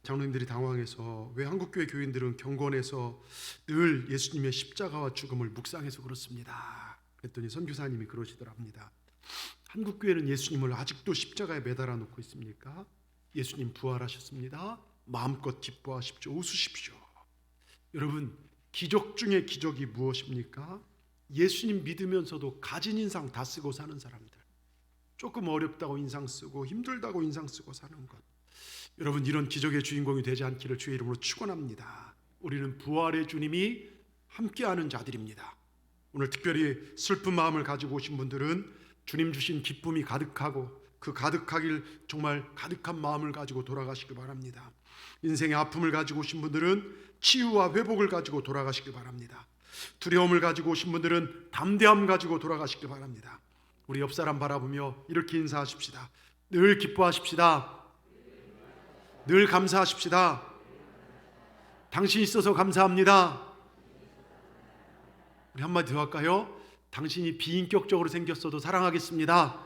장로님들이 당황해서 왜 한국교회 교인들은 경건해서 늘 예수님의 십자가와 죽음을 묵상해서 그렇습니다. 그랬더니 선교사님이 그러시더랍니다. 한국교회는 예수님을 아직도 십자가에 매달아 놓고 있습니까? 예수님 부활하셨습니다. 마음껏 기뻐하십시오. 웃으십시오. 여러분, 기적 중에 기적이 무엇입니까? 예수님 믿으면서도 가진 인상 다 쓰고 사는 사람들, 조금 어렵다고 인상 쓰고 힘들다고 인상 쓰고 사는 것, 여러분, 이런 기적의 주인공이 되지 않기를 주의 이름으로 축원합니다. 우리는 부활의 주님이 함께하는 자들입니다. 오늘 특별히 슬픈 마음을 가지고 오신 분들은 주님 주신 기쁨이 가득하고 그 가득하길 정말 가득한 마음을 가지고 돌아가시길 바랍니다. 인생의 아픔을 가지고 오신 분들은 치유와 회복을 가지고 돌아가시길 바랍니다. 두려움을 가지고 오신 분들은 담대함 가지고 돌아가시길 바랍니다. 우리 옆 사람 바라보며 이렇게 인사하십시다. 늘 기뻐하십시다. 늘 감사하십시다. 당신이 있어서 감사합니다. 우리 한마디 더 할까요? 당신이 비인격적으로 생겼어도 사랑하겠습니다.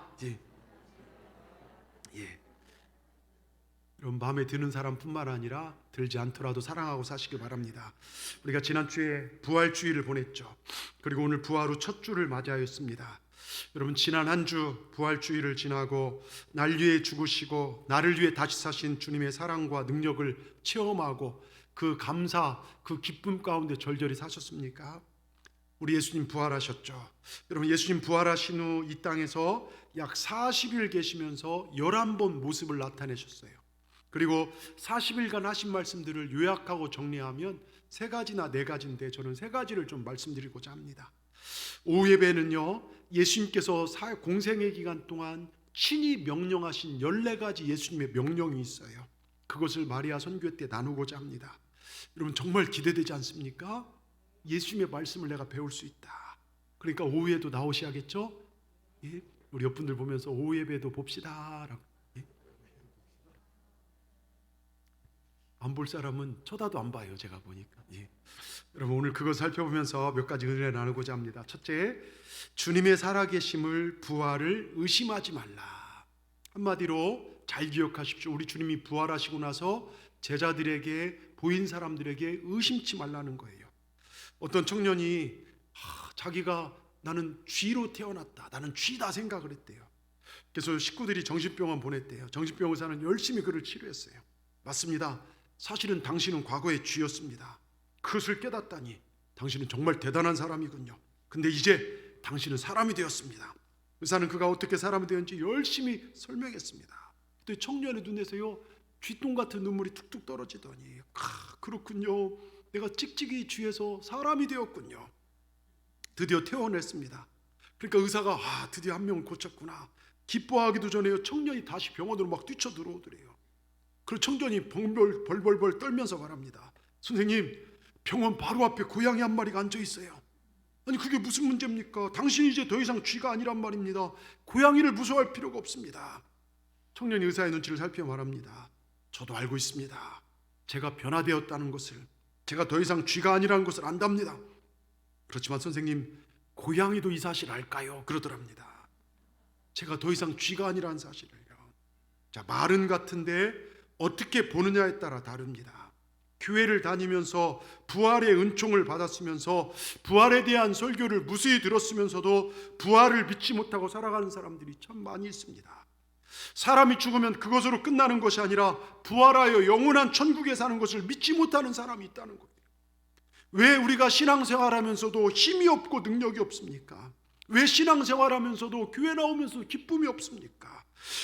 여러분, 마음에 드는 사람뿐만 아니라 들지 않더라도 사랑하고 사시길 바랍니다. 우리가 지난주에 부활주일을 보냈죠. 그리고 오늘 부활 후 첫 주를 맞이하였습니다. 여러분, 지난 한 주 부활주일을 지나고 날 위해 죽으시고 나를 위해 다시 사신 주님의 사랑과 능력을 체험하고 그 감사, 그 기쁨 가운데 절절히 사셨습니까? 우리 예수님 부활하셨죠. 여러분, 예수님 부활하신 후 이 땅에서 약 40일 계시면서 11번 모습을 나타내셨어요. 그리고 40일간 하신 말씀들을 요약하고 정리하면 3가지나 4가지인데 저는 3가지를 좀 말씀드리고자 합니다. 오후 예배는요, 예수님께서 공생의 기간 동안 친히 명령하신 14가지 예수님의 명령이 있어요. 그것을 마리아 선교 때 나누고자 합니다. 여러분, 정말 기대되지 않습니까? 예수님의 말씀을 내가 배울 수 있다. 그러니까 오후에도 나오셔야겠죠? 예? 우리 옆분들 보면서 오후 예배도 봅시다 라고. 예? 안 볼 사람은 쳐다도 안 봐요, 제가 보니까. 예. 여러분, 오늘 그것 살펴보면서 몇 가지 은혜를 나누고자 합니다. 첫째, 주님의 살아계심을, 부활을 의심하지 말라. 한마디로 잘 기억하십시오. 우리 주님이 부활하시고 나서 제자들에게, 보인 사람들에게 의심치 말라는 거예요. 어떤 청년이 자기가 나는 쥐로 태어났다, 나는 쥐다 생각을 했대요. 그래서 식구들이 정신병원 보냈대요. 정신병 의사는 열심히 그를 치료했어요. 맞습니다. 사실은 당신은 과거에 쥐였습니다. 그것을 깨닫다니 당신은 정말 대단한 사람이군요. 근데 이제 당신은 사람이 되었습니다. 의사는 그가 어떻게 사람이 되었는지 열심히 설명했습니다. 그때 청년의 눈에서요, 쥐똥 같은 눈물이 툭툭 떨어지더니 그렇군요, 내가 찍찍이 쥐에서 사람이 되었군요. 드디어 퇴원했습니다. 그러니까 의사가 드디어 한 명을 고쳤구나. 기뻐하기도 전에요, 청년이 다시 병원으로 막 뛰쳐 들어오더래요. 그 청년이 벌벌 떨면서 말합니다. 선생님, 병원 바로 앞에 고양이 한 마리가 앉아 있어요. 아니, 그게 무슨 문제입니까? 당신이 이제 더 이상 쥐가 아니란 말입니다. 고양이를 무서워할 필요가 없습니다. 청년이 의사의 눈치를 살펴 말합니다. 저도 알고 있습니다. 제가 변화되었다는 것을, 제가 더 이상 쥐가 아니라는 것을 안답니다. 그렇지만 선생님, 고양이도 이 사실 알까요? 그러더랍니다. 제가 더 이상 쥐가 아니라는 사실을요. 자, 말은 같은데 어떻게 보느냐에 따라 다릅니다. 교회를 다니면서 부활의 은총을 받았으면서 부활에 대한 설교를 무수히 들었으면서도 부활을 믿지 못하고 살아가는 사람들이 참 많이 있습니다. 사람이 죽으면 그것으로 끝나는 것이 아니라 부활하여 영원한 천국에 사는 것을 믿지 못하는 사람이 있다는 거예요. 왜 우리가 신앙생활하면서도 힘이 없고 능력이 없습니까? 왜 신앙생활하면서도 교회 나오면서 기쁨이 없습니까?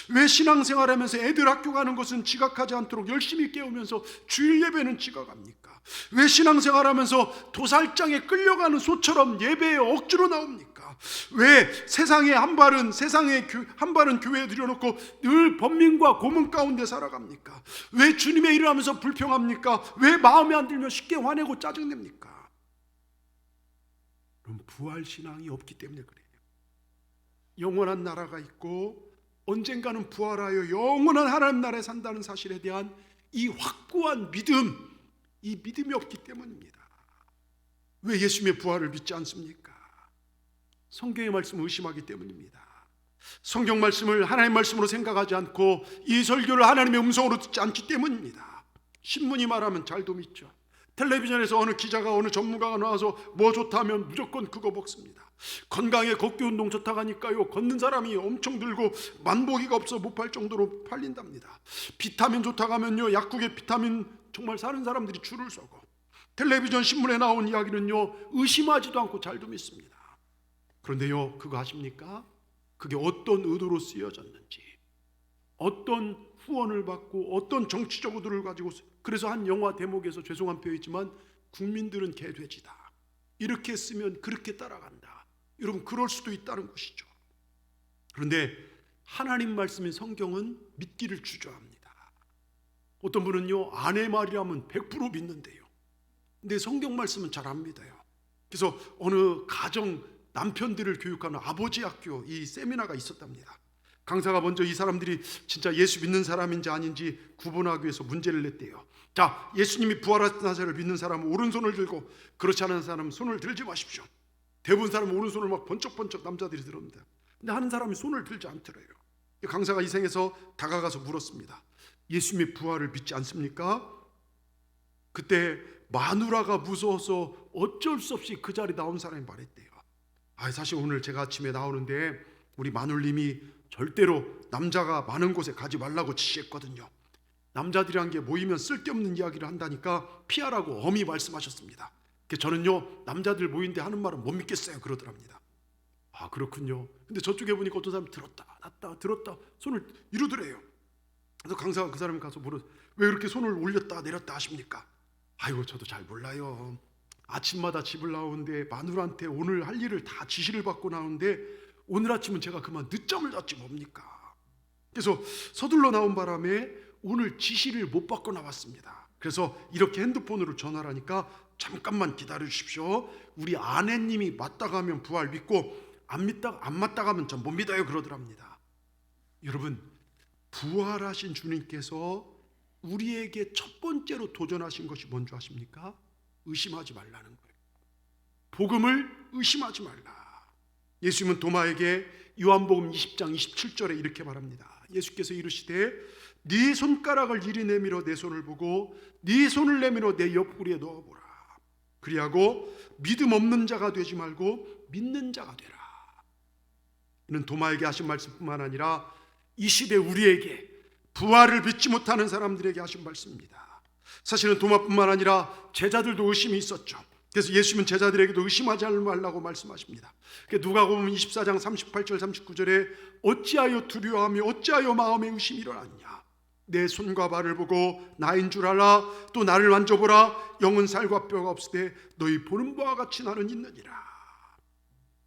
왜 신앙생활하면서 애들 학교 가는 것은 지각하지 않도록 열심히 깨우면서 주일 예배는 지각합니까? 왜 신앙생활하면서 도살장에 끌려가는 소처럼 예배에 억지로 나옵니까? 왜 세상의 한 발은 교회에 들여놓고 늘 번민과 고문 가운데 살아갑니까? 왜 주님의 일을 하면서 불평합니까? 왜 마음에 안 들면 쉽게 화내고 짜증냅니까? 그럼 부활신앙이 없기 때문에 그래요. 영원한 나라가 있고 언젠가는 부활하여 영원한 하나님 나라에 산다는 사실에 대한 이 확고한 믿음, 이 믿음이 없기 때문입니다. 왜 예수님의 부활을 믿지 않습니까? 성경의 말씀을 의심하기 때문입니다. 성경 말씀을 하나님의 말씀으로 생각하지 않고 이 설교를 하나님의 음성으로 듣지 않기 때문입니다. 신문이 말하면 잘도 믿죠. 텔레비전에서 어느 기자가 어느 전문가가 나와서 뭐 좋다면 무조건 그거 먹습니다. 건강에 걷기 운동 좋다고 하니까요, 걷는 사람이 엄청 들고 만보기가 없어 못 팔 정도로 팔린답니다. 비타민 좋다고 하면요, 약국에 비타민 정말 사는 사람들이 줄을 서고, 텔레비전 신문에 나온 이야기는요 의심하지도 않고 잘도 믿습니다. 그런데요, 그거 아십니까? 그게 어떤 의도로 쓰여졌는지, 어떤 후원을 받고 어떤 정치적 의도를 가지고, 그래서 한 영화 대목에서 죄송한 표현이지만 국민들은 개돼지다, 이렇게 쓰면 그렇게 따라간다, 여러분 그럴 수도 있다는 것이죠. 그런데 하나님 말씀인 성경은 믿기를 주저합니다. 어떤 분은요 아내 말이라면 100% 믿는데요, 근데 성경 말씀은 잘 안 믿어요. 그래서 어느 가정 남편들을 교육하는 아버지 학교 이 세미나가 있었답니다. 강사가 먼저 이 사람들이 진짜 예수 믿는 사람인지 아닌지 구분하기 위해서 문제를 냈대요. 자, 예수님이 부활하신 를 믿는 사람은 오른손을 들고, 그렇지 않은 사람은 손을 들지 마십시오. 대부분 사람은 오른손을 막 번쩍번쩍 남자들이 들었는데, 근데 하는 사람이 손을 들지 않더래요. 강사가 이 생에서 다가가서 물었습니다. 예수님의 부활을 믿지 않습니까? 그때 마누라가 무서워서 어쩔 수 없이 그 자리에 나온 사람이 말했대요. 사실 오늘 제가 아침에 나오는데 우리 마눌님이 절대로 남자가 많은 곳에 가지 말라고 지시했거든요. 남자들이란 게 모이면 쓸데없는 이야기를 한다니까 피하라고 엄히 말씀하셨습니다. 저는요 남자들 모인데 하는 말은 못 믿겠어요 그러더랍니다. 그렇군요. 근데 저쪽에 보니까 어떤 사람이 들었다 놨다 들었다 손을 이루더래요. 그래서 강사가 그 사람이 가서 물어, 왜 그렇게 손을 올렸다 내렸다 하십니까? 아이고 저도 잘 몰라요. 아침마다 집을 나오는데 마누라한테 오늘 할 일을 다 지시를 받고 나오는데 오늘 아침은 제가 그만 늦잠을 잤지 뭡니까? 그래서 서둘러 나온 바람에 오늘 지시를 못 받고 나왔습니다. 그래서 이렇게 핸드폰으로 전화를 하니까 잠깐만 기다려 주십시오. 우리 아내님이 맞다가 하면 부활 믿고 안 맞다가 하면 전 못 믿어요 그러더랍니다. 여러분, 부활하신 주님께서 우리에게 첫 번째로 도전하신 것이 뭔지 아십니까? 의심하지 말라는 거예요. 복음을 의심하지 말라. 예수님은 도마에게 요한복음 20장 27절에 이렇게 말합니다. 예수께서 이르시되 네 손가락을 이리 내밀어 내 손을 보고 네 손을 내밀어 내 옆구리에 넣어보라. 그리하고 믿음 없는 자가 되지 말고 믿는 자가 되라. 이는 도마에게 하신 말씀뿐만 아니라 이 시대 우리에게 부활을 믿지 못하는 사람들에게 하신 말씀입니다. 사실은 도마뿐만 아니라 제자들도 의심이 있었죠. 그래서 예수님은 제자들에게도 의심하지 말라고 말씀하십니다. 누가복음 24장 38절 39절에 어찌하여 두려워하며 어찌하여 마음에 의심이 일어났냐. 내 손과 발을 보고 나인 줄 알라. 또 나를 만져보라. 영은 살과 뼈가 없으되 너희 보는 바와 같이 나는 있느니라.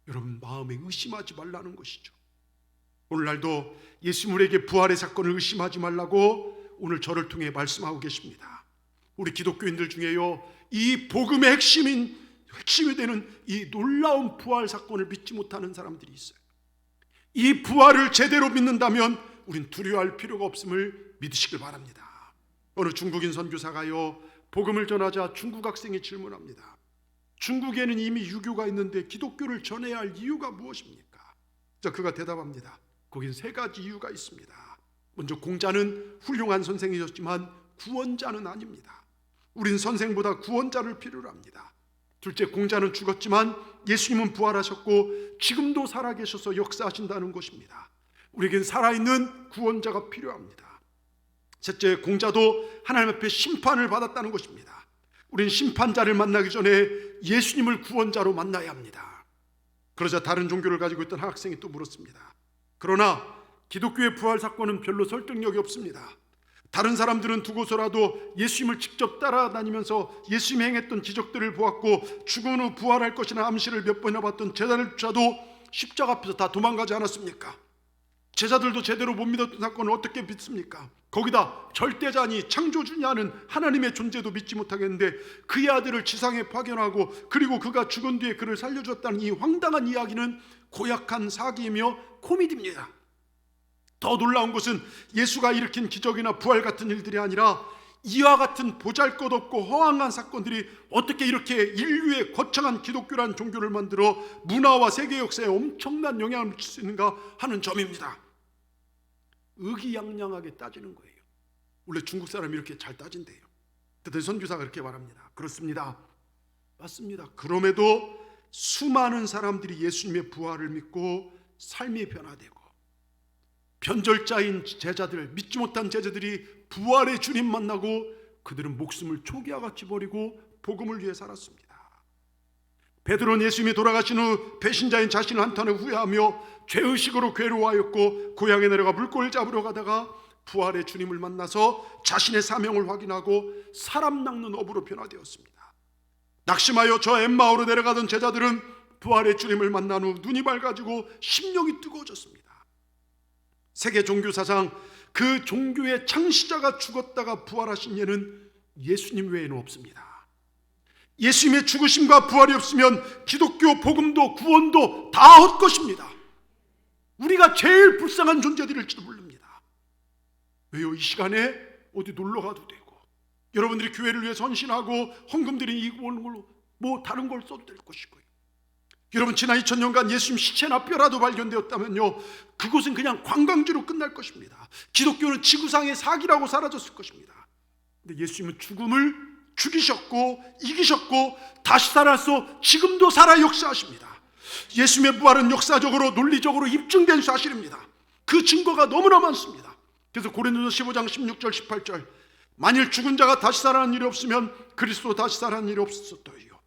여러분, 마음에 의심하지 말라는 것이죠. 오늘날도 예수님 우리에게 부활의 사건을 의심하지 말라고 오늘 저를 통해 말씀하고 계십니다. 우리 기독교인들 중에요, 이 복음의 핵심이 되는 이 놀라운 부활 사건을 믿지 못하는 사람들이 있어요. 이 부활을 제대로 믿는다면 우린 두려워할 필요가 없음을 믿으시길 바랍니다. 어느 중국인 선교사가요, 복음을 전하자 중국 학생이 질문합니다. 중국에는 이미 유교가 있는데 기독교를 전해야 할 이유가 무엇입니까? 그가 대답합니다. 거긴 세 가지 이유가 있습니다. 먼저, 공자는 훌륭한 선생이었지만 구원자는 아닙니다. 우린 선생보다 구원자를 필요로 합니다. 둘째, 공자는 죽었지만 예수님은 부활하셨고 지금도 살아계셔서 역사하신다는 것입니다. 우리에겐 살아있는 구원자가 필요합니다. 셋째, 공자도 하나님 앞에 심판을 받았다는 것입니다. 우린 심판자를 만나기 전에 예수님을 구원자로 만나야 합니다. 그러자 다른 종교를 가지고 있던 학생이 또 물었습니다. 그러나 기독교의 부활 사건은 별로 설득력이 없습니다. 다른 사람들은 두고서라도 예수님을 직접 따라다니면서 예수님이 행했던 기적들을 보았고 죽은 후 부활할 것이라는 암시를 몇 번이나 봤던 제자들조차도 십자가 앞에서 다 도망가지 않았습니까? 제자들도 제대로 못 믿었던 사건을 어떻게 믿습니까? 거기다 절대자니 창조주냐는 하나님의 존재도 믿지 못하겠는데 그의 아들을 지상에 파견하고 그리고 그가 죽은 뒤에 그를 살려줬다는 이 황당한 이야기는 고약한 사기이며 코미디입니다. 더 놀라운 것은 예수가 일으킨 기적이나 부활 같은 일들이 아니라 이와 같은 보잘것없고 허황한 사건들이 어떻게 이렇게 인류의 거창한 기독교라는 종교를 만들어 문화와 세계 역사에 엄청난 영향을 미칠 수 있는가 하는 점입니다. 의기양양하게 따지는 거예요. 원래 중국 사람이 이렇게 잘 따진대요. 그때 선교사가 그렇게 말합니다. 그렇습니다. 맞습니다. 그럼에도 수많은 사람들이 예수님의 부활을 믿고 삶이 변화되고, 변절자인 제자들, 믿지 못한 제자들이 부활의 주님 만나고 그들은 목숨을 초기와 같이 버리고 복음을 위해 살았습니다. 베드로는 예수님이 돌아가신 후 배신자인 자신을 한탄에 후회하며 죄의식으로 괴로워하였고, 고향에 내려가 물고기를 잡으러 가다가 부활의 주님을 만나서 자신의 사명을 확인하고 사람 낚는 어부로 변화되었습니다. 낙심하여 저 엠마오로 내려가던 제자들은 부활의 주님을 만난 후 눈이 밝아지고 심령이 뜨거워졌습니다. 세계 종교사상 그 종교의 창시자가 죽었다가 부활하신 예는 예수님 외에는 없습니다. 예수님의 죽으심과 부활이 없으면 기독교 복음도 구원도 다 헛것입니다. 우리가 제일 불쌍한 존재들일지도 모릅니다. 왜요? 이 시간에 어디 놀러 가도 되고, 여러분들이 교회를 위해 헌신하고 헌금들이 이거는 걸로 뭐 다른 걸 써도 될 것이고요. 여러분, 지난 2000년간 예수님 시체나 뼈라도 발견되었다면요, 그곳은 그냥 관광지로 끝날 것입니다. 기독교는 지구상의 사기라고 사라졌을 것입니다. 근데 예수님은 죽음을 죽이셨고 이기셨고 다시 살아서 지금도 살아 역사하십니다. 예수님의 부활은 역사적으로 논리적으로 입증된 사실입니다. 그 증거가 너무나 많습니다. 그래서 고린도서 15장 16절 18절, 만일 죽은 자가 다시 살아나는 일이 없으면 그리스도 다시 살아나는 일이 없었더이요.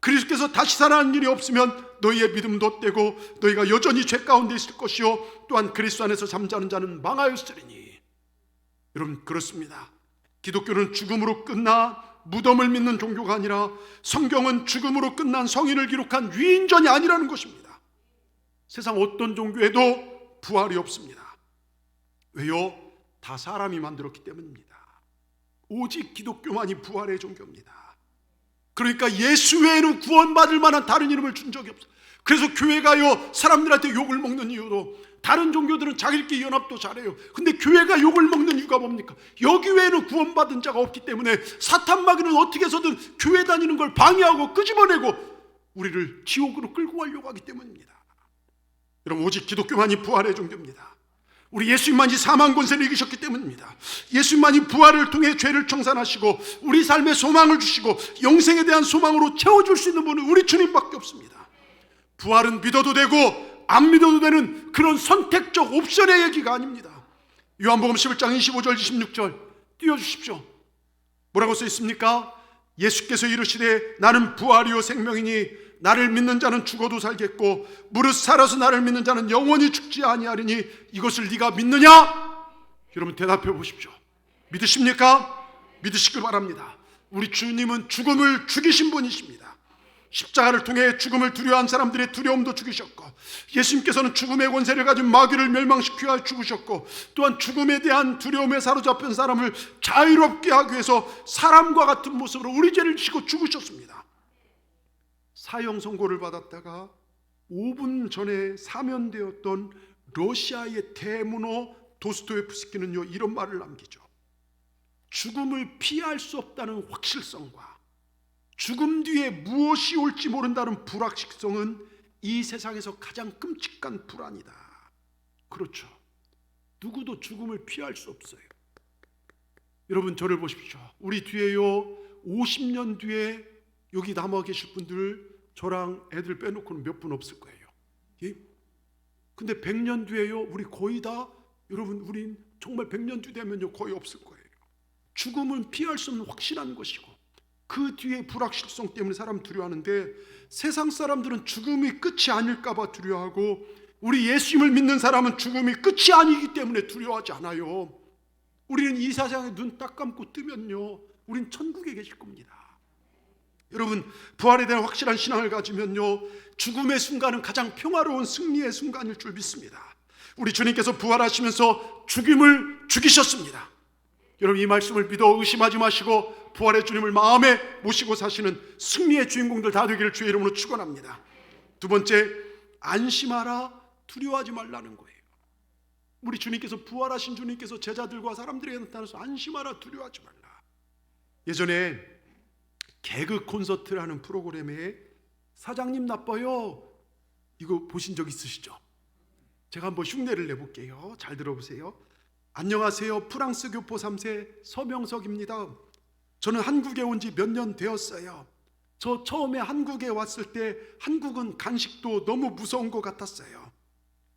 그리스도께서 다시 살아나는 일이 없으면 너희의 믿음도 헛되고 너희가 여전히 죄 가운데 있을 것이요 또한 그리스도 안에서 잠자는 자는 망하였으리니. 여러분, 그렇습니다. 기독교는 죽음으로 끝나 무덤을 믿는 종교가 아니라 성경은 죽음으로 끝난 성인을 기록한 위인전이 아니라는 것입니다. 세상 어떤 종교에도 부활이 없습니다. 왜요? 다 사람이 만들었기 때문입니다. 오직 기독교만이 부활의 종교입니다. 그러니까 예수 외에는 구원받을 만한 다른 이름을 준 적이 없어요. 그래서 교회가요, 사람들한테 욕을 먹는 이유도, 다른 종교들은 자기들끼리 연합도 잘해요. 근데 교회가 욕을 먹는 이유가 뭡니까? 여기 외에는 구원받은 자가 없기 때문에 사탄 마귀는 어떻게 해서든 교회 다니는 걸 방해하고 끄집어내고 우리를 지옥으로 끌고 가려고 하기 때문입니다. 여러분, 오직 기독교만이 부활의 종교입니다. 우리 예수님만이 사망 권세를 이기셨기 때문입니다. 예수님만이 부활을 통해 죄를 청산하시고 우리 삶에 소망을 주시고 영생에 대한 소망으로 채워줄 수 있는 분은 우리 주님밖에 없습니다. 부활은 믿어도 되고 안 믿어도 되는 그런 선택적 옵션의 얘기가 아닙니다. 요한복음 11장 25절 26절 띄워주십시오. 뭐라고 써 있습니까? 예수께서 이르시되 나는 부활이요 생명이니 나를 믿는 자는 죽어도 살겠고 무릇 살아서 나를 믿는 자는 영원히 죽지 아니하리니 이것을 네가 믿느냐? 여러분, 대답해 보십시오. 믿으십니까? 믿으시길 바랍니다. 우리 주님은 죽음을 죽이신 분이십니다. 십자가를 통해 죽음을 두려워한 사람들의 두려움도 죽이셨고, 예수님께서는 죽음의 권세를 가진 마귀를 멸망시키려 죽으셨고, 또한 죽음에 대한 두려움에 사로잡힌 사람을 자유롭게 하기 위해서 사람과 같은 모습으로 우리 죄를 지고 죽으셨습니다. 사형 선고를 받았다가 5분 전에 사면되었던 러시아의 대문호 도스토옙스키는요, 이런 말을 남기죠. 죽음을 피할 수 없다는 확실성과 죽음 뒤에 무엇이 올지 모른다는 불확실성은 이 세상에서 가장 끔찍한 불안이다. 그렇죠. 누구도 죽음을 피할 수 없어요. 여러분, 저를 보십시오. 우리 뒤에요, 50년 뒤에 여기 남아 계실 분들 저랑 애들 빼놓고는 몇 분 없을 거예요. 예? 근데 100년 뒤에요, 우리 거의 다, 여러분, 우린 정말 100년 뒤 되면요 거의 없을 거예요. 죽음은 피할 수 없는 확실한 것이고 그 뒤에 불확실성 때문에 사람 두려워하는데, 세상 사람들은 죽음이 끝이 아닐까 봐 두려워하고 우리 예수님을 믿는 사람은 죽음이 끝이 아니기 때문에 두려워하지 않아요. 우리는 이 세상에 눈 딱 감고 뜨면요, 우린 천국에 계실 겁니다. 여러분, 부활에 대한 확실한 신앙을 가지면요, 죽음의 순간은 가장 평화로운 승리의 순간일 줄 믿습니다. 우리 주님께서 부활하시면서 죽임을 죽이셨습니다. 여러분, 이 말씀을 믿어 의심하지 마시고 부활의 주님을 마음에 모시고 사시는 승리의 주인공들 다 되기를 주의 이름으로 축원합니다. 두 번째, 안심하라, 두려워하지 말라는 거예요. 우리 주님께서, 부활하신 주님께서 제자들과 사람들에게 나타나서 안심하라, 두려워하지 말라. 예전에 개그 콘서트라는 프로그램에 사장님 나빠요, 이거 보신 적 있으시죠? 제가 한번 흉내를 내볼게요. 잘 들어보세요. 안녕하세요, 프랑스 교포 3세 서명석입니다. 저는 한국에 온 지 몇 년 되었어요. 저 처음에 한국에 왔을 때 한국은 간식도 너무 무서운 것 같았어요.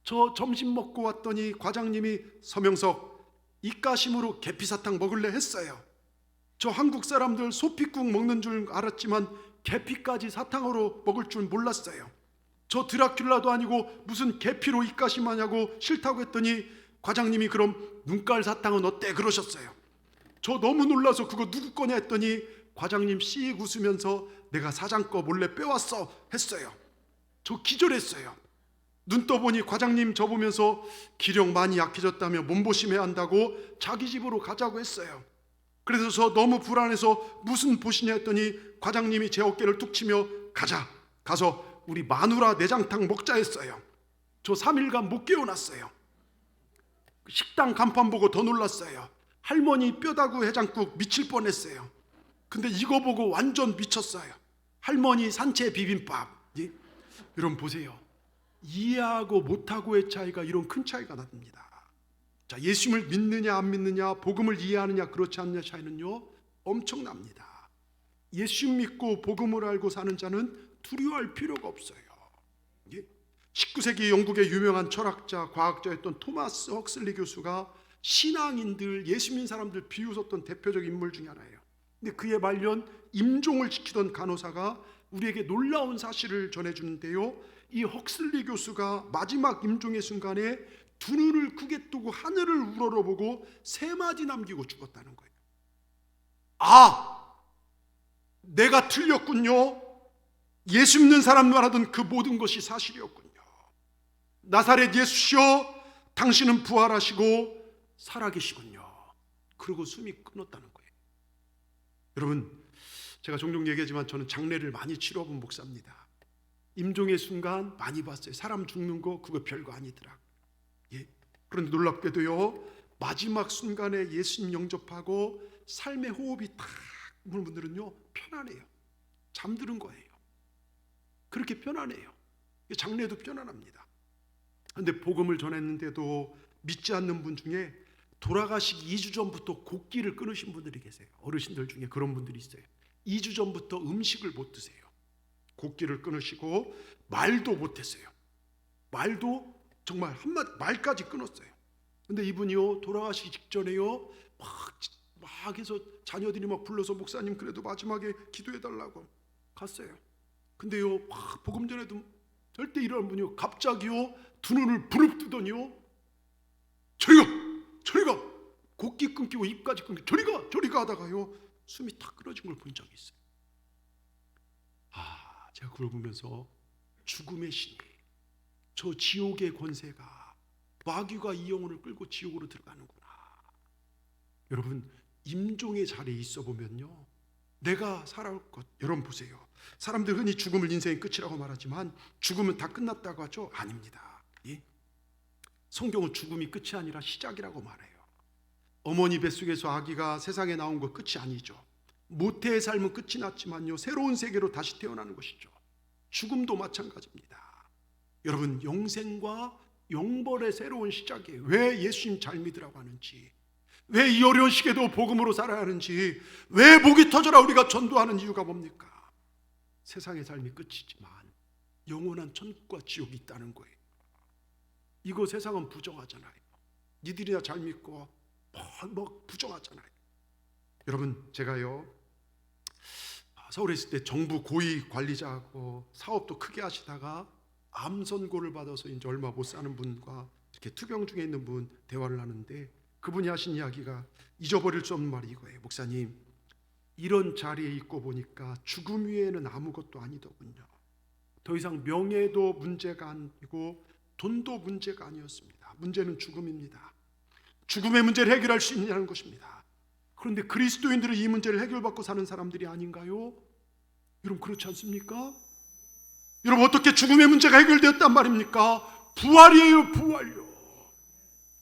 저 점심 먹고 왔더니 과장님이 서명석, 입가심으로 계피사탕 먹을래 했어요. 저 한국 사람들 소피국 먹는 줄 알았지만 계피까지 사탕으로 먹을 줄 몰랐어요. 저 드라큘라도 아니고 무슨 계피로 입가심하냐고 싫다고 했더니 과장님이 그럼 눈깔 사탕은 어때 그러셨어요. 저 너무 놀라서 그거 누구 거냐 했더니 과장님 씩 웃으면서 내가 사장 거 몰래 빼왔어 했어요. 저 기절했어요. 눈 떠보니 과장님 저 보면서 기력 많이 약해졌다며 몸보심해야 한다고 자기 집으로 가자고 했어요. 그래서 저 너무 불안해서 무슨 보시냐 했더니 과장님이 제 어깨를 툭 치며 가자, 가서 우리 마누라 내장탕 먹자 했어요. 저 3일간 못 깨어났어요. 식당 간판 보고 더 놀랐어요. 할머니 뼈다구 해장국 미칠 뻔했어요. 근데 이거 보고 완전 미쳤어요. 할머니 산채 비빔밥. 예? 여러분 보세요. 이해하고 못하고의 차이가 이런 큰 차이가 납니다. 자, 예수님을 믿느냐 안 믿느냐, 복음을 이해하느냐 그렇지 않느냐 차이는요 엄청납니다. 예수 믿고 복음을 알고 사는 자는 두려워할 필요가 없어요. 19세기 영국의 유명한 철학자, 과학자였던 토마스 헉슬리 교수가 신앙인들, 예수 믿는 사람들 비웃었던 대표적인 인물 중에 하나예요. 근데 그의 말년 임종을 지키던 간호사가 우리에게 놀라운 사실을 전해주는데요, 이 헉슬리 교수가 마지막 임종의 순간에 두 눈을 크게 뜨고 하늘을 우러러보고 세 마디 남기고 죽었다는 거예요. 아, 내가 틀렸군요. 예수 믿는 사람 말하던 그 모든 것이 사실이었군요. 나사렛 예수시여, 당신은 부활하시고 살아계시군요. 그리고 숨이 끊었다는 거예요. 여러분, 제가 종종 얘기하지만 저는 장례를 많이 치러본 목사입니다. 임종의 순간 많이 봤어요. 사람 죽는 거 그거 별거 아니더라고요. 예. 그런데 놀랍게도요, 마지막 순간에 예수님 영접하고 삶의 호흡이 탁 부는 분들은요 편안해요. 잠드는 거예요. 그렇게 편안해요. 장례도 편안합니다. 그런데 복음을 전했는데도 믿지 않는 분 중에 돌아가시기 2주 전부터 곡기를 끊으신 분들이 계세요. 어르신들 중에 그런 분들이 있어요. 2주 전부터 음식을 못 드세요. 곡기를 끊으시고 말도 못했어요. 말도 정말 한마디 말까지 끊었어요. 근데 이분이요 돌아가시기 직전에요 막 해서 자녀들이 막 불러서 목사님 그래도 마지막에 기도해달라고 갔어요. 근데요 막 복음 전에도 절대 이러는 분이요 갑자기요 두 눈을 부릅뜨더니요 저리가 곡기 끊기고 입까지 끊기고 저리가 하다가요 숨이 탁 끊어진 걸 본 적이 있어요. 아, 제가 그걸 보면서 죽음의 신이, 저 지옥의 권세가 마귀가 이 영혼을 끌고 지옥으로 들어가는구나. 여러분, 임종의 자리에 있어 보면요 내가 살아올 것, 여러분 보세요. 사람들 흔히 죽음을 인생의 끝이라고 말하지만 죽음은 다 끝났다고 하죠? 아닙니다. 예? 성경은 죽음이 끝이 아니라 시작이라고 말해요. 어머니 뱃속에서 아기가 세상에 나온 거 끝이 아니죠. 모태의 삶은 끝이 났지만요 새로운 세계로 다시 태어나는 것이죠. 죽음도 마찬가지입니다. 여러분, 영생과 영벌의 새로운 시작이에요. 왜 예수님 잘 믿으라고 하는지, 왜 이 어려운 시기에도 복음으로 살아야 하는지, 왜 목이 터져라 우리가 전도하는 이유가 뭡니까? 세상의 삶이 끝이지만 영원한 천국과 지옥이 있다는 거예요. 이거 세상은 부정하잖아요. 니들이나 잘 믿고 뭐 부정하잖아요. 여러분, 제가요 서울에 있을 때 정부 고위 관리자하고 사업도 크게 하시다가 암 선고를 받아서 이제 얼마 못 사는 분과 이렇게 투병 중에 있는 분 대화를 하는데 그분이 하신 이야기가 잊어버릴 수 없는 말이 이거예요. 목사님, 이런 자리에 있고 보니까 죽음 위에는 아무것도 아니더군요. 더 이상 명예도 문제가 아니고 돈도 문제가 아니었습니다. 문제는 죽음입니다. 죽음의 문제를 해결할 수 있느냐는 것입니다. 그런데 그리스도인들은 이 문제를 해결받고 사는 사람들이 아닌가요? 여러분, 그렇지 않습니까? 여러분, 어떻게 죽음의 문제가 해결되었단 말입니까? 부활이에요, 부활요.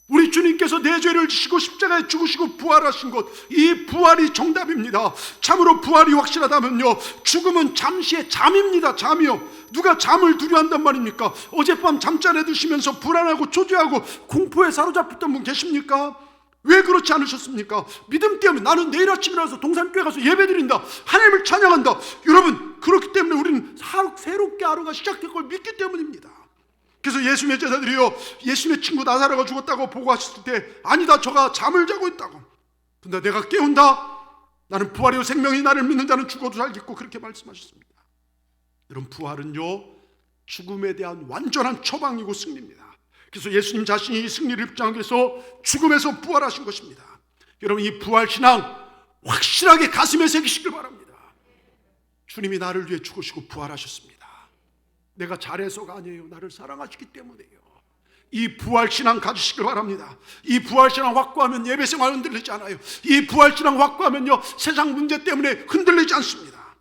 우리 주님께서 내 죄를 지시고 십자가에 죽으시고 부활하신 것, 이 부활이 정답입니다. 참으로 부활이 확실하다면요 죽음은 잠시의 잠입니다. 잠이요. 누가 잠을 두려워한단 말입니까? 어젯밤 잠자리에 드시면서 불안하고 초조하고 공포에 사로잡혔던 분 계십니까? 왜 그렇지 않으셨습니까? 믿음 때문에 나는 내일 아침에 일어나서 동산교회 가서 예배드린다, 하나님을 찬양한다. 여러분, 그렇기 때문에 우리는 새롭게 하루가 시작될 걸 믿기 때문입니다. 그래서 예수님의 제자들이요, 예수님의 친구 나사로가 죽었다고 보고하셨을 때 아니다, 저가 잠을 자고 있다고. 근데 내가 깨운다, 나는 부활이요 생명이, 나를 믿는 자는 죽어도 살겠고, 그렇게 말씀하셨습니다. 여러분, 부활은요 죽음에 대한 완전한 처방이고 승리입니다. 그래서 예수님 자신이 이 승리를 입장하기 위해서 죽음에서 부활하신 것입니다. 여러분, 이 부활신앙 확실하게 가슴에 새기시길 바랍니다. 주님이 나를 위해 죽으시고 부활하셨습니다. 내가 잘해서가 아니에요. 나를 사랑하시기 때문이에요. 이 부활신앙 가지시길 바랍니다. 이 부활신앙 확고하면 예배생활 흔들리지 않아요. 이 부활신앙 확고하면요 세상 문제 때문에 흔들리지 않습니다.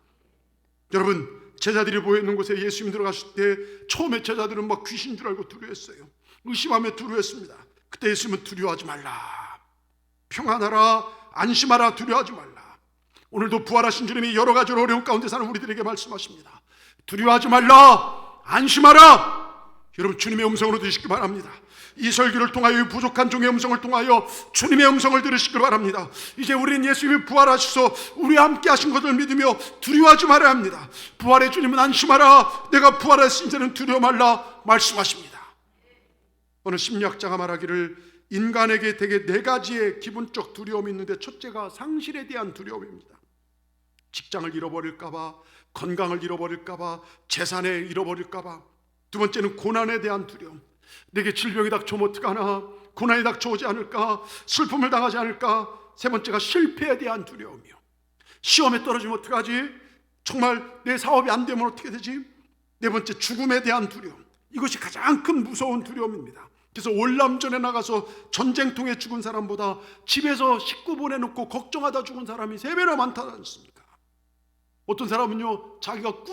여러분, 제자들이 모여있는 곳에 예수님 들어가실 때 처음에 제자들은 막 귀신 줄 알고 두려워했어요. 의심하며 두려워했습니다. 그때 예수님은 두려워하지 말라, 평안하라, 안심하라, 두려워하지 말라. 오늘도 부활하신 주님이 여러 가지로 어려운 가운데 사는 우리들에게 말씀하십니다. 두려워하지 말라, 안심하라. 여러분, 주님의 음성으로 들으시기 바랍니다. 이 설교를 통하여, 이 부족한 종의 음성을 통하여 주님의 음성을 들으시길 바랍니다. 이제 우리는 예수님이 부활하셔서 우리와 함께 하신 것을 믿으며 두려워하지 말아야 합니다. 부활의 주님은 안심하라, 내가 부활했으니 이제는 두려워 말라 말씀하십니다. 어느 심리학자가 말하기를 인간에게 대개 4가지의 기본적 두려움이 있는데, 첫째가 상실에 대한 두려움입니다. 직장을 잃어버릴까봐, 건강을 잃어버릴까봐, 재산을 잃어버릴까봐. 두 번째는 고난에 대한 두려움. 내게 질병이 닥쳐오면 어떡하나, 고난이 닥쳐오지 않을까, 슬픔을 당하지 않을까. 세 번째가 실패에 대한 두려움이요. 시험에 떨어지면 어떡하지? 정말 내 사업이 안 되면 어떻게 되지? 네 번째, 죽음에 대한 두려움. 이것이 가장 큰 무서운 두려움입니다. 그래서 월남전에 나가서 전쟁통에 죽은 사람보다 집에서 식구 보내놓고 걱정하다 죽은 사람이 3배나 많다지 않습니까? 어떤 사람은요, 자기가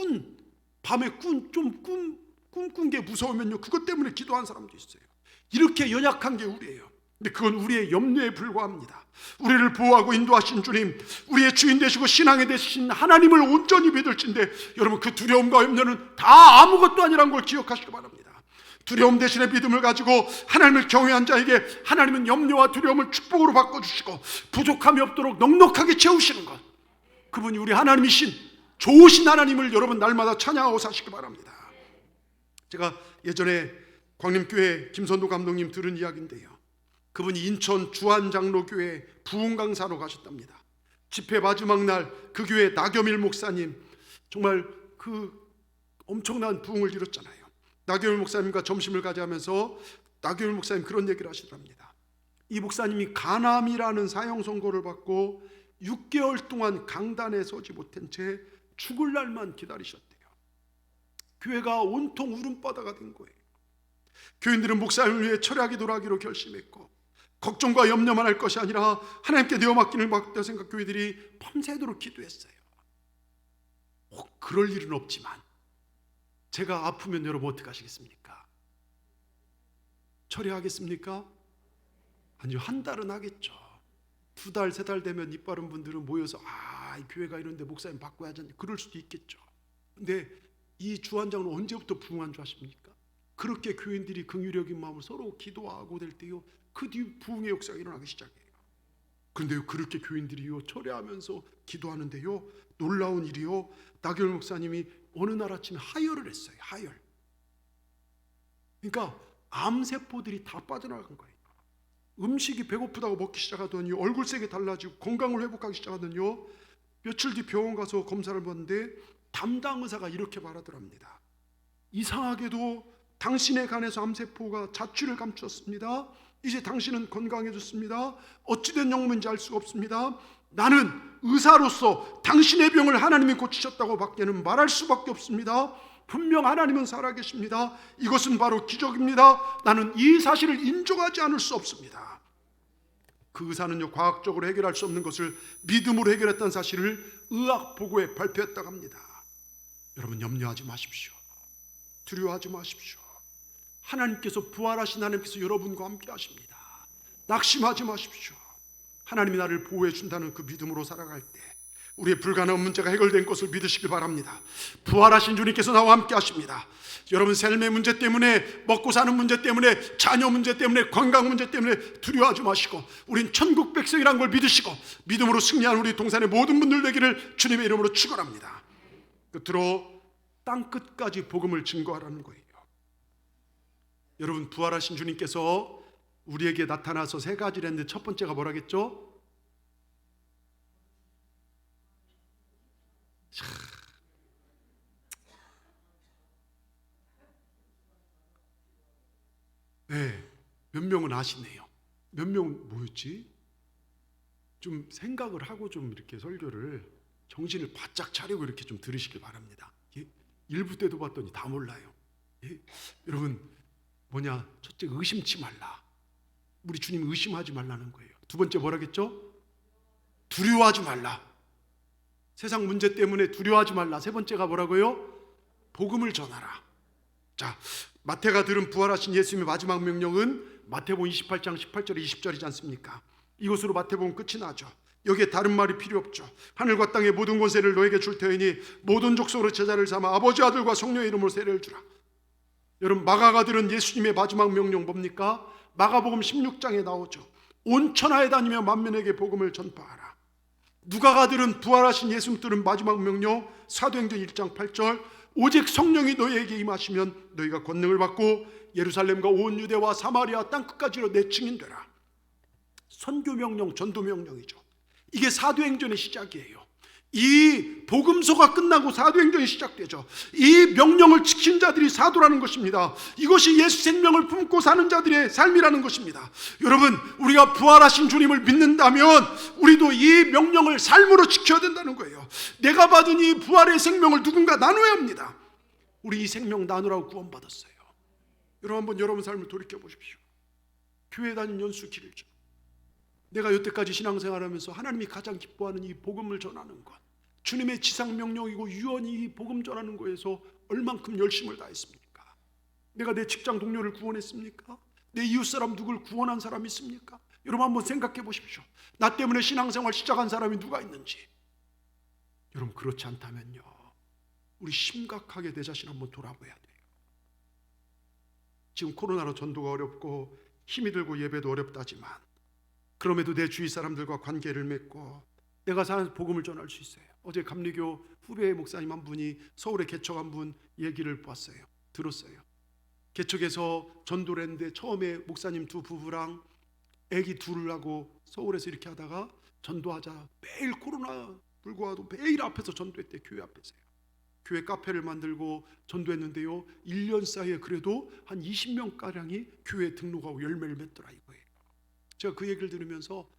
밤에 꿈꾼 게 무서우면요 그것 때문에 기도한 사람도 있어요. 이렇게 연약한 게 우리예요. 근데 그건 우리의 염려에 불과합니다. 우리를 보호하고 인도하신 주님, 우리의 주인 되시고 신앙에 되신 하나님을 온전히 믿을진데, 여러분, 그 두려움과 염려는 다 아무것도 아니라는 걸 기억하시기 바랍니다. 두려움 대신에 믿음을 가지고 하나님을 경외한 자에게 하나님은 염려와 두려움을 축복으로 바꿔주시고 부족함이 없도록 넉넉하게 채우시는 것, 그분이 우리 하나님이신 좋으신 하나님을 여러분 날마다 찬양하고 사시기 바랍니다. 제가 예전에 광림교회 김선도 감독님 들은 이야기인데요, 그분이 인천 주한장로교회 부흥강사로 가셨답니다. 집회 마지막 날 그 교회 나겸일 목사님, 정말 그 엄청난 부흥을 이뤘잖아요. 나겸일 목사님과 점심을 가져가면서 나겸일 목사님 그런 얘기를 하시답니다. 이 목사님이 간암이라는 사형 선고를 받고 6개월 동안 강단에 서지 못한 채 죽을 날만 기다리셨대요. 교회가 온통 울음바다가 된 거예요. 교인들은 목사님을 위해 철야기 도하기로 결심했고, 걱정과 염려만 할 것이 아니라 하나님께 내어 맡기는 받다 생각 교회들이 밤새도록 기도했어요. 그럴 일은 없지만 제가 아프면 여러분 어떻게 하시겠습니까? 처리하겠습니까? 아니요, 한 달은 하겠죠. 2달, 3달 되면 입 바른 분들은 모여서 이 교회가 이런데 목사님 바꿔야 하지, 그럴 수도 있겠죠. 근데 이 주한장은 언제부터 부흥한 줄 아십니까? 그렇게 교인들이 긍휼적인 마음으로 서로 기도하고 될 때요, 그 뒤 부흥의 역사가 일어나기 시작해요. 그런데요, 그렇게 교인들이요 철회하면서 기도하는데요, 놀라운 일이요, 나겸 목사님이 어느 날 아침에 하혈을 했어요. 하혈. 그러니까 암세포들이 다 빠져나간 거예요. 음식이 배고프다고 먹기 시작하더니 얼굴색이 달라지고 건강을 회복하기 시작하더니요, 며칠 뒤 병원 가서 검사를 받는데 담당 의사가 이렇게 말하더랍니다. 이상하게도 당신의 간에서 암세포가 자취를 감추었습니다. 이제 당신은 건강해졌습니다. 어찌된 영문인지 알 수가 없습니다. 나는 의사로서 당신의 병을 하나님이 고치셨다고 밖에는 말할 수밖에 없습니다. 분명 하나님은 살아계십니다. 이것은 바로 기적입니다. 나는 이 사실을 인정하지 않을 수 없습니다. 그 의사는요, 과학적으로 해결할 수 없는 것을 믿음으로 해결했다는 사실을 의학 보고에 발표했다고 합니다. 여러분, 염려하지 마십시오. 두려워하지 마십시오. 하나님께서, 부활하신 하나님께서 여러분과 함께 하십니다. 낙심하지 마십시오. 하나님이 나를 보호해 준다는 그 믿음으로 살아갈 때, 우리의 불가능한 문제가 해결된 것을 믿으시길 바랍니다. 부활하신 주님께서 나와 함께 하십니다. 여러분 삶의 문제 때문에, 먹고 사는 문제 때문에, 자녀 문제 때문에, 건강 문제 때문에 두려워하지 마시고 우린 천국 백성이라는 걸 믿으시고 믿음으로 승리하는 우리 동산의 모든 분들 되기를 주님의 이름으로 축원합니다. 끝으로 땅끝까지 복음을 증거하라는 거예요. 여러분 부활하신 주님께서 우리에게 나타나서 세 가지를 했는데 첫 번째가 뭐라겠죠? 네, 몇 명은 아시네요. 몇 명은 뭐였지? 좀 생각을 하고 좀 이렇게 설교를 정신을 바짝 차리고 이렇게 좀 들으시길 바랍니다. 예? 1부 때도 봤더니 다 몰라요. 예? 여러분 뭐냐? 첫째 의심치 말라. 우리 주님 의심하지 말라는 거예요. 두 번째 뭐라겠죠? 두려워하지 말라. 세상 문제 때문에 두려워하지 말라. 세 번째가 뭐라고요? 복음을 전하라. 자, 마태가 들은 부활하신 예수님의 마지막 명령은 마태복음 28장 18절에 20절이지 않습니까? 이것으로 마태복음 끝이 나죠. 여기에 다른 말이 필요 없죠. 하늘과 땅의 모든 권세를 너에게 줄 터이니 모든 족속으로 제자를 삼아 아버지 아들과 성령의 이름으로 세례를 주라. 여러분 마가가 들은 예수님의 마지막 명령 뭡니까? 마가복음 16장에 나오죠. 온 천하에 다니며 만민에게 복음을 전파하라. 누가가 들은 부활하신 예수님 들은 마지막 명령 사도행전 1장 8절 오직 성령이 너희에게 임하시면 너희가 권능을 받고 예루살렘과 온 유대와 사마리아 땅끝까지로 내 증인되라. 선교 명령, 전도 명령이죠. 이게 사도행전의 시작이에요. 이 복음서가 끝나고 사도행전이 시작되죠. 이 명령을 지킨 자들이 사도라는 것입니다. 이것이 예수 생명을 품고 사는 자들의 삶이라는 것입니다. 여러분 우리가 부활하신 주님을 믿는다면 우리도 이 명령을 삶으로 지켜야 된다는 거예요. 내가 받은 이 부활의 생명을 누군가 나눠야 합니다. 우리 이 생명 나누라고 구원받았어요. 여러분 한번 여러분 삶을 돌이켜 보십시오. 교회 다닌 연수 길죠. 내가 여태까지 신앙생활하면서 하나님이 가장 기뻐하는 이 복음을 전하는 것, 주님의 지상명령이고 유언이 이 복음 전하는 거에서 얼만큼 열심을 다했습니까? 내가 내 직장 동료를 구원했습니까? 내 이웃사람 누굴 구원한 사람이 있습니까? 여러분 한번 생각해 보십시오. 나 때문에 신앙생활 시작한 사람이 누가 있는지. 여러분 그렇지 않다면요 우리 심각하게 내 자신 한번 돌아봐야 돼요. 지금 코로나로 전도가 어렵고 힘이 들고 예배도 어렵다지만 그럼에도 내 주위 사람들과 관계를 맺고 내가 사는 복음을 전할 수 있어요. 어제 감리교 후배 목사님 한 분이 서울에 개척한 분 얘기를 봤어요. 들었어요. 개척에서 전도를 했는데 처음에 목사님 두 부부랑 애기 둘을 하고 서울에서 이렇게 하다가 전도하자 매일 코로나 불구하고 매일 앞에서 전도했대요. 교회 앞에서요. 교회 카페를 만들고 전도했는데요 1년 사이에 그래도 한 20명가량이 교회에 등록하고 열매를 맺더라 이거예요. 제가 그 얘기를 들으면서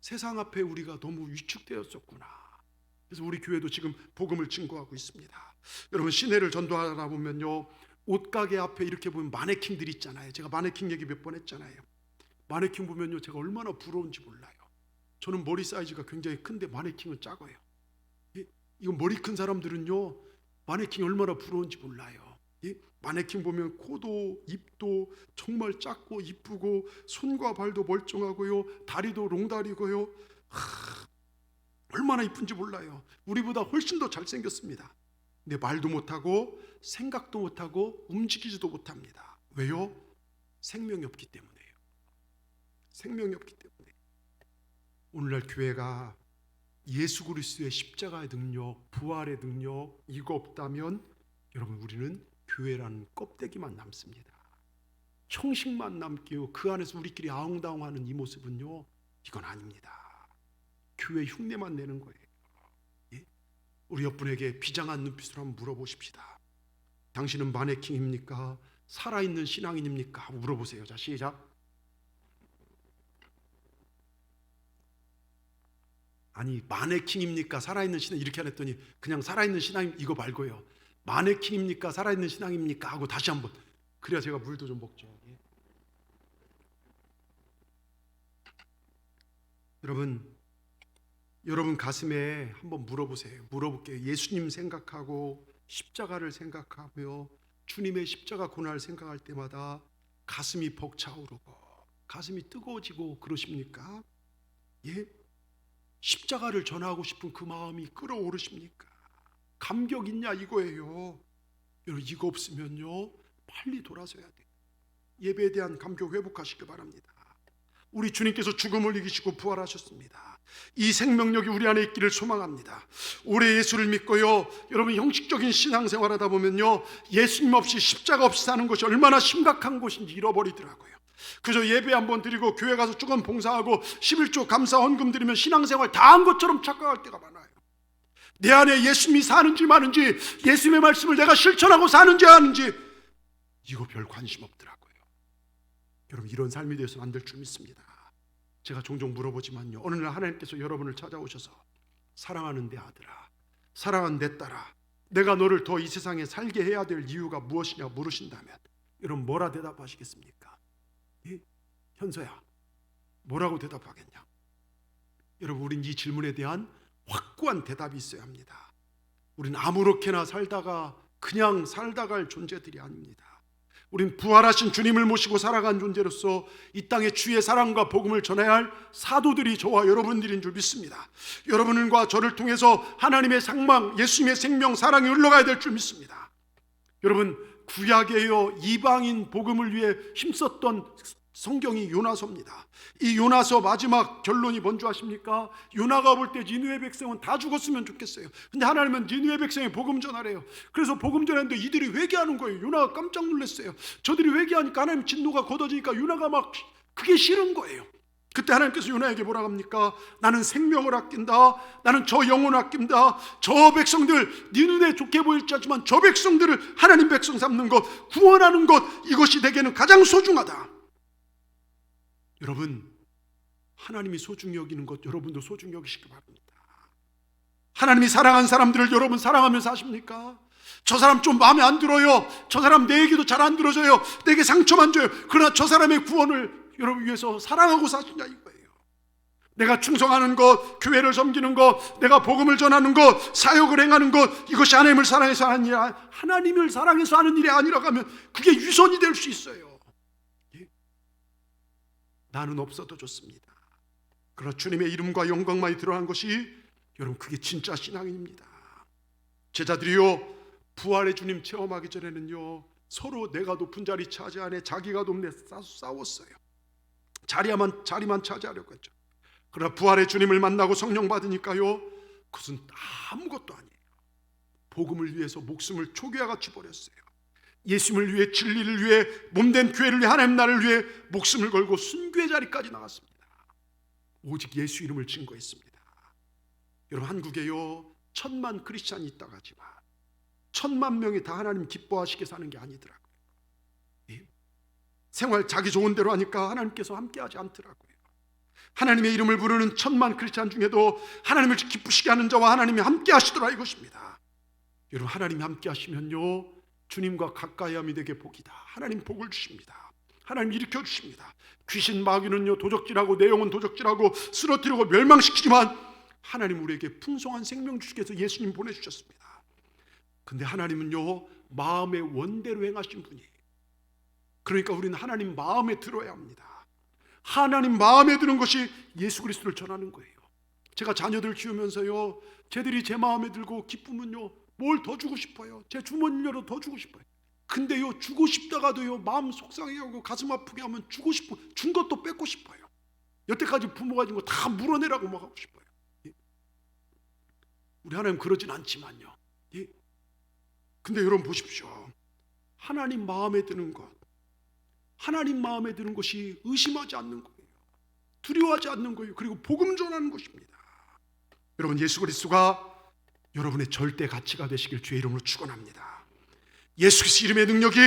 세상 앞에 우리가 너무 위축되었었구나. 그래서 우리 교회도 지금 복음을 증거하고 있습니다. 여러분 시내를 전도하다 보면요 옷가게 앞에 이렇게 보면 마네킹들이 있잖아요. 제가 마네킹 얘기 몇 번 했잖아요. 마네킹 보면요 제가 얼마나 부러운지 몰라요. 저는 머리 사이즈가 굉장히 큰데 마네킹은 작아요. 이거 머리 큰 사람들은요 마네킹이 얼마나 부러운지 몰라요. 마네킹 보면 코도 입도 정말 작고 이쁘고 손과 발도 멀쩡하고요 다리도 롱다리고요 얼마나 이쁜지 몰라요. 우리보다 훨씬 더 잘생겼습니다. 근데 말도 못하고 생각도 못하고 움직이지도 못합니다. 왜요? 생명이 없기 때문에요. 생명이 없기 때문에. 오늘날 교회가 예수 그리스도의 십자가의 능력, 부활의 능력 이거 없다면 여러분 우리는 교회라는 껍데기만 남습니다. 형식만 남기고 그 안에서 우리끼리 아웅다웅하는 이 모습은요 이건 아닙니다. 교회 흉내만 내는 거예요. 예? 우리 옆분에게 비장한 눈빛으로 한번 물어보십시다. 당신은 마네킹입니까? 살아있는 신앙인입니까? 하고 물어보세요. 자 시작. 아니 마네킹입니까? 살아있는 신앙 이렇게 안 했더니 그냥 살아있는 신앙 이거 말고요. 마네킹입니까? 살아있는 신앙입니까? 하고 다시 한번. 그래야 제가 물도 좀 먹죠. 예. 여러분 가슴에 한번 물어보세요. 물어볼게요. 예수님 생각하고 십자가를 생각하며 주님의 십자가 고난을 생각할 때마다 가슴이 벅차오르고 가슴이 뜨거워지고 그러십니까? 예? 십자가를 전하고 싶은 그 마음이 끓어오르십니까? 감격 있냐 이거예요. 여러분 이거 없으면요 빨리 돌아서야 돼요. 예배에 대한 감격 회복하시길 바랍니다. 우리 주님께서 죽음을 이기시고 부활하셨습니다. 이 생명력이 우리 안에 있기를 소망합니다. 올해 예수를 믿고요, 여러분 형식적인 신앙생활 하다 보면요 예수님 없이 십자가 없이 사는 것이 얼마나 심각한 것인지 잃어버리더라고요. 그저 예배 한번 드리고 교회 가서 조금 봉사하고 11조 감사 헌금 드리면 신앙생활 다 한 것처럼 착각할 때가 많아요. 내 안에 예수님이 사는지 마는지, 예수님의 말씀을 내가 실천하고 사는지 아는지 이거 별 관심 없더라고요. 여러분 이런 삶이 되어서는 안 될 줄 믿습니다. 제가 종종 물어보지만요, 어느 날 하나님께서 여러분을 찾아오셔서 사랑하는 내 아들아, 사랑하는 내 딸아, 내가 너를 더 이 세상에 살게 해야 될 이유가 무엇이냐 물으신다면 여러분 뭐라 대답하시겠습니까? 현서야 뭐라고 대답하겠냐? 여러분 우린 이 질문에 대한 확고한 대답이 있어야 합니다. 우린 아무렇게나 살다가 그냥 살다 갈 존재들이 아닙니다. 우린 부활하신 주님을 모시고 살아간 존재로서 이 땅에 주의 사랑과 복음을 전해야 할 사도들이 저와 여러분들인 줄 믿습니다. 여러분과 저를 통해서 하나님의 상망, 예수님의 생명, 사랑이 흘러가야 될 줄 믿습니다. 여러분 구약에요 이방인 복음을 위해 힘썼던 성경이 요나서입니다. 이 요나서 마지막 결론이 뭔지 아십니까? 요나가 볼 때 니느웨 백성은 다 죽었으면 좋겠어요. 근데 하나님은 니느웨 백성에 복음 전하래요. 그래서 복음 전했는데 이들이 회개하는 거예요. 요나가 깜짝 놀랐어요. 저들이 회개하니까 하나님 진노가 걷어지니까 요나가 막 그게 싫은 거예요. 그때 하나님께서 요나에게 뭐라 합니까? 나는 생명을 아낀다. 나는 저 영혼을 아낀다. 저 백성들 네 눈에 좋게 보일지 않지만 저 백성들을 하나님 백성 삼는 것, 구원하는 것, 이것이 내게는 가장 소중하다. 여러분 하나님이 소중히 여기는 것 여러분도 소중히 여기시기 바랍니다. 하나님이 사랑한 사람들을 여러분 사랑하면서 사십니까? 저 사람 좀 마음에 안 들어요. 저 사람 내 얘기도 잘 안 들어줘요. 내게 상처만 줘요. 그러나 저 사람의 구원을 여러분 위해서 사랑하고 사시냐 이거예요. 내가 충성하는 것, 교회를 섬기는 것, 내가 복음을 전하는 것, 사역을 행하는 것, 이것이 하나님을 사랑해서 하는 일이 하나님을 사랑해서 하는 일이 아니라고 하면 그게 유선이 될 수 있어요. 나는 없어도 좋습니다. 그러나 주님의 이름과 영광만이 드러난 것이 여러분 그게 진짜 신앙입니다. 제자들이요 부활의 주님 체험하기 전에는요 서로 내가 높은 자리 차지하네 자기가 높네 싸웠어요. 자리만 차지하려고 했죠. 그러나 부활의 주님을 만나고 성령 받으니까요 그것은 아무것도 아니에요. 복음을 위해서 목숨을 초기화같이 버렸어요. 예수님을 위해, 진리를 위해, 몸된 교회를 위해, 하나님 나라를 위해 목숨을 걸고 순교의 자리까지 나갔습니다. 오직 예수 이름을 증거했습니다. 여러분 한국에요 1000만 크리스찬이 있다고 하지만 1000만 명이 다 하나님 기뻐하시게 사는 게 아니더라고요. 생활 자기 좋은 대로 하니까 하나님께서 함께하지 않더라고요. 하나님의 이름을 부르는 1000만 크리스찬 중에도 하나님을 기쁘시게 하는 자와 하나님이 함께 하시더라 이것입니다. 여러분 하나님이 함께 하시면요 주님과 가까이함이 되게 복이다. 하나님 복을 주십니다. 하나님 일으켜 주십니다. 귀신 마귀는요 도적질하고 내 영혼 도적질하고 쓰러뜨리고 멸망시키지만 하나님 우리에게 풍성한 생명 주시기 위해서 예수님 보내주셨습니다. 근데 하나님은요 마음의 원대로 행하신 분이에요. 그러니까 우리는 하나님 마음에 들어야 합니다. 하나님 마음에 드는 것이 예수 그리스도를 전하는 거예요. 제가 자녀들 키우면서요 쟤들이 제 마음에 들고 기쁘면요 뭘 더 주고 싶어요. 제 주머니로 더 주고 싶어요. 근데요 주고 싶다가도요 마음 속상해하고 가슴 아프게 하면 주고 싶고 준 것도 뺏고 싶어요. 여태까지 부모가 준 거 다 물어내라고 막 하고 싶어요. 우리 하나님 그러진 않지만요. 근데 여러분 보십시오. 하나님 마음에 드는 것, 하나님 마음에 드는 것이 의심하지 않는 거예요. 두려워하지 않는 거예요. 그리고 복음 전하는 것입니다. 여러분 예수 그리스도가 여러분의 절대 가치가 되시길 주의 이름으로 축원합니다. 예수 그리스도 이름의 능력이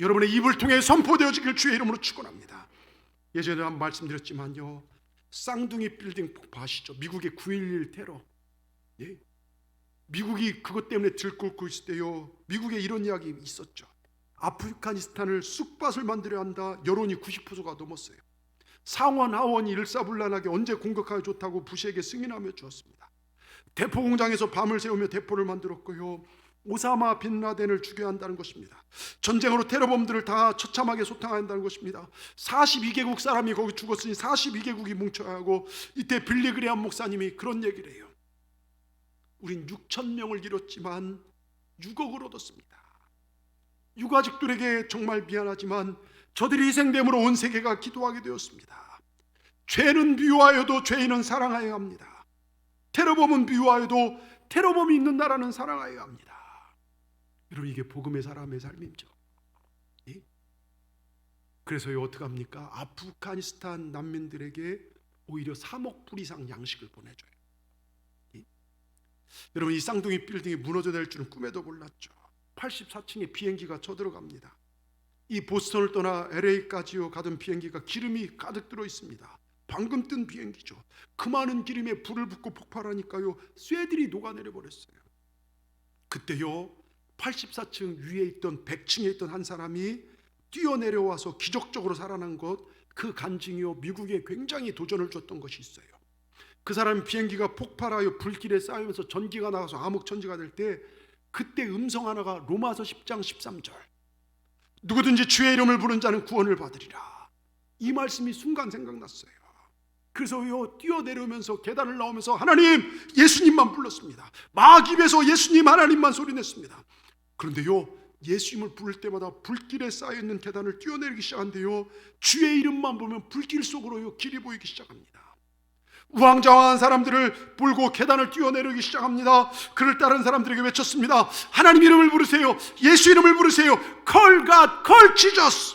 여러분의 입을 통해 선포되어지길 주의 이름으로 축원합니다. 예전에 한번 말씀드렸지만요 쌍둥이 빌딩 폭파하시죠. 미국의 9.11 테러. 미국이 그것 때문에 들끓고 있을 때요 미국에 이런 이야기 있었죠. 아프가니스탄을 쑥밭을 만들어야 한다. 여론이 90%가 넘었어요. 상원 하원이 일사불란하게 언제 공격하기 좋다고 부시에게 승인하며 주었습니다. 대포 공장에서 밤을 새우며 대포를 만들었고요 오사마 빈 라덴을 죽여야 한다는 것입니다. 전쟁으로 테러범들을 다 처참하게 소탕해야 한다는 것입니다. 42개국 사람이 거기 죽었으니 42개국이 뭉쳐야 하고, 이때 빌리그레암 목사님이 그런 얘기를 해요. 우린 6천 명을 잃었지만 6억을 얻었습니다. 유가족들에게 정말 미안하지만 저들이 희생됨으로 온 세계가 기도하게 되었습니다. 죄는 미워하여도 죄인은 사랑하여야 합니다. 테러범은 미워하여도 테러범이 있는 나라는 사랑하여야 합니다. 여러분, 이게 복음의 사람의 삶이죠. 그래서 어떻게 합니까? 아프가니스탄 난민들에게 오히려 3억 불 이상 양식을 보내줘요. 여러분, 이 쌍둥이 빌딩이 무너져 낼 줄은 꿈에도 몰랐죠. 84층의 비행기가 쳐들어갑니다. 이 보스턴을 떠나 LA까지요 가던 비행기가 기름이 가득 들어 있습니다. 방금 뜬 비행기죠. 그 많은 기름에 불을 붙고 폭발하니까요, 쇠들이 녹아내려 버렸어요. 그때요, 84층 위에 있던 100층에 있던 한 사람이 뛰어내려와서 기적적으로 살아난 것, 그 간증이요, 미국에 굉장히 도전을 줬던 것이 있어요. 그 사람 비행기가 폭발하여 불길에 쌓이면서 전기가 나가서 암흑천지가 될 때, 그때 음성 하나가 로마서 10장 13절, 누구든지 주의 이름을 부른 자는 구원을 받으리라. 이 말씀이 순간 생각났어요. 그래서요, 뛰어내려오면서 계단을 나오면서 하나님, 예수님만 불렀습니다. 막 입에서 예수님, 하나님만 소리냈습니다. 그런데요, 예수님을 부를 때마다 불길에 쌓여있는 계단을 뛰어내리기 시작한데요, 주의 이름만 보면 불길 속으로요 길이 보이기 시작합니다. 우왕좌왕한 사람들을 몰고 계단을 뛰어내리기 시작합니다. 그를 따른 사람들에게 외쳤습니다. 하나님 이름을 부르세요. 예수 이름을 부르세요. Call God, call Jesus.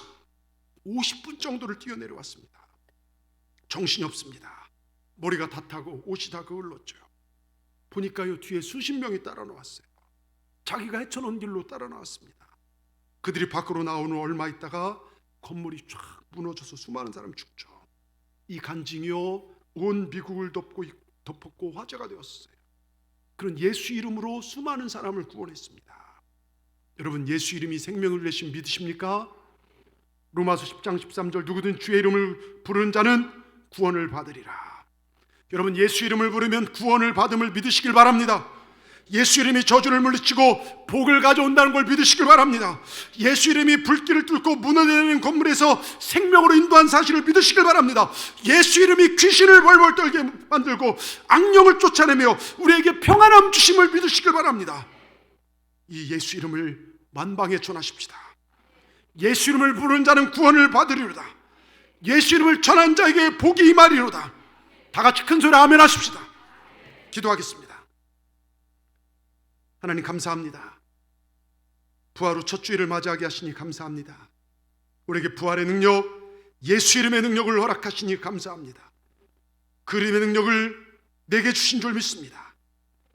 50분 정도를 뛰어내려왔습니다. 정신이 없습니다. 머리가 다 타고 옷이 다 그을렀죠. 보니까요, 뒤에 수십 명이 따라 나왔어요. 자기가 헤쳐놓은 길로 따라 나왔습니다. 그들이 밖으로 나오는 얼마 있다가 건물이 쫙 무너져서 수많은 사람이 죽죠. 이 간증이요, 온 미국을 덮었고 화제가 되었어요. 그런 예수 이름으로 수많은 사람을 구원했습니다. 여러분, 예수 이름이 생명을 내신 믿으십니까? 로마서 10장 13절, 누구든 주의 이름을 부르는 자는 구원을 받으리라. 여러분, 예수 이름을 부르면 구원을 받음을 믿으시길 바랍니다. 예수 이름이 저주를 물리치고 복을 가져온다는 걸 믿으시길 바랍니다. 예수 이름이 불길을 뚫고 무너지는 건물에서 생명으로 인도한 사실을 믿으시길 바랍니다. 예수 이름이 귀신을 벌벌 떨게 만들고 악령을 쫓아내며 우리에게 평안함 주심을 믿으시길 바랍니다. 이 예수 이름을 만방에 전하십시다. 예수 이름을 부르는 자는 구원을 받으리로다. 예수 이름을 전한 자에게 복이 임하리로다. 다 같이 큰 소리 아멘 하십시다. 기도하겠습니다. 하나님 감사합니다. 부활 후 첫 주일을 맞이하게 하시니 감사합니다. 우리에게 부활의 능력, 예수 이름의 능력을 허락하시니 감사합니다. 그 이름의 능력을 내게 주신 줄 믿습니다.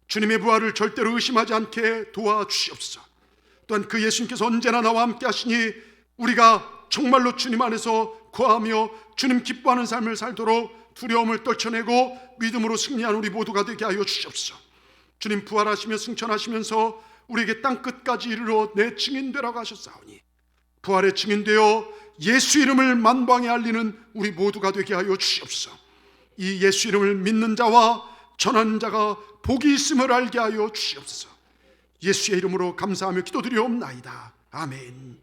주님의 부활을 절대로 의심하지 않게 도와주시옵소서. 또한 그 예수님께서 언제나 나와 함께 하시니 우리가 정말로 주님 안에서 거하며 주님 기뻐하는 삶을 살도록 두려움을 떨쳐내고 믿음으로 승리한 우리 모두가 되게 하여 주시옵소서. 주님 부활하시며 승천하시면서 우리에게 땅끝까지 이르러 내 증인되라고 하셨사오니 부활의 증인되어 예수 이름을 만방에 알리는 우리 모두가 되게 하여 주시옵소서. 이 예수 이름을 믿는 자와 전하는 자가 복이 있음을 알게 하여 주시옵소서. 예수의 이름으로 감사하며 기도드리옵나이다. 아멘.